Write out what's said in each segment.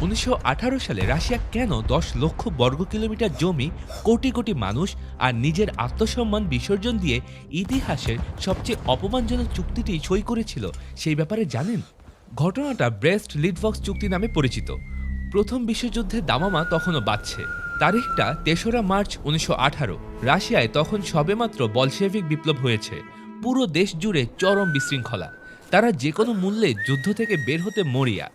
1918 সালে রাশিয়া কেন 10 লক্ষ বর্গ কিলোমিটার জমি, কোটি কোটি মানুষ আর নিজের আত্মসম্মান বিসর্জন দিয়ে ইতিহাসের সবচেয়ে অপমানজনক চুক্তিটি সই করেছিল সেই ব্যাপারে জানেন? ঘটনাটা ব্রেস্ট লিটভক্স চুক্তি নামে পরিচিত। প্রথম বিশ্বযুদ্ধের দামামা তখনও বাজছে। তারিখটা ৩রা মার্চ 1918। রাশিয়ায় তখন সবেমাত্র বলশেভিক বিপ্লব হয়েছে। পুরো দেশ জুড়ে চরম বিশৃঙ্খলা। তারা যে কোনো মূল্যে যুদ্ধ থেকে বের হতে মরিয়া।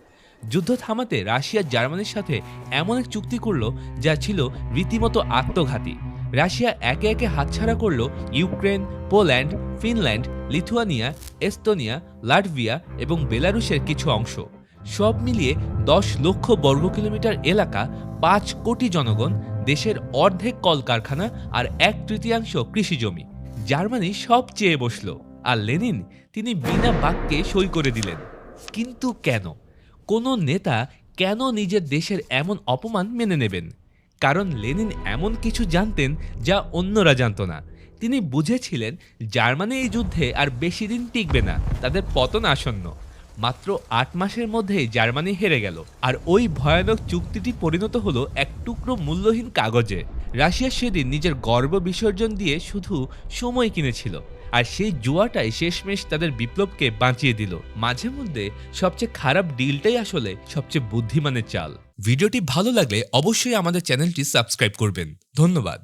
যুদ্ধ থামাতে রাশিয়া জার্মানির সাথে এমন এক চুক্তি করল যা ছিল রীতিমতো আত্মঘাতী। রাশিয়া একে একে হাতছাড়া করল Ukraine, Poland, Finland, Lithuania, Estonia, Latvia এবং বেলারুশের কিছু অংশ। সব মিলিয়ে 10 লক্ষ বর্গ কিলোমিটার এলাকা, 5 কোটি জনগণ, দেশের অর্ধেক কলকারখানা আর 1/3 কৃষিজমি। জার্মানি সব চেয়ে বসল, আর লেনিন তিনি বিনা বাক্যে সই করে দিলেন। কিন্তু কেন? কোনো নেতা কেন নিজের দেশের এমন অপমান মেনে নেবেন? কারণ লেনিন এমন কিছু জানতেন যা অন্যরা জানত না। তিনি বুঝেছিলেন জার্মানি এই যুদ্ধে আর বেশি দিন টিকবে না, তাদের পতন আসন্ন। মাত্র 8 মাসের মধ্যেই জার্মানি হেরে গেল, আর ওই ভয়ানক চুক্তিটি পরিণত হলো এক টুকরো মূল্যহীন কাগজে। রাশিয়া সেদিন নিজের গর্ব বিসর্জন দিয়ে শুধু সময় কিনেছিল, আর সেই জুয়াটাই শেষমেশ তাদের বিপ্লবকে বাঁচিয়ে দিল। মাঝে মধ্যে সবচেয়ে খারাপ ডিলটাই আসলে সবচেয়ে বুদ্ধিমানের চাল। ভিডিওটি ভালো লাগলে অবশ্যই আমাদের চ্যানেলটি সাবস্ক্রাইব করবেন। ধন্যবাদ।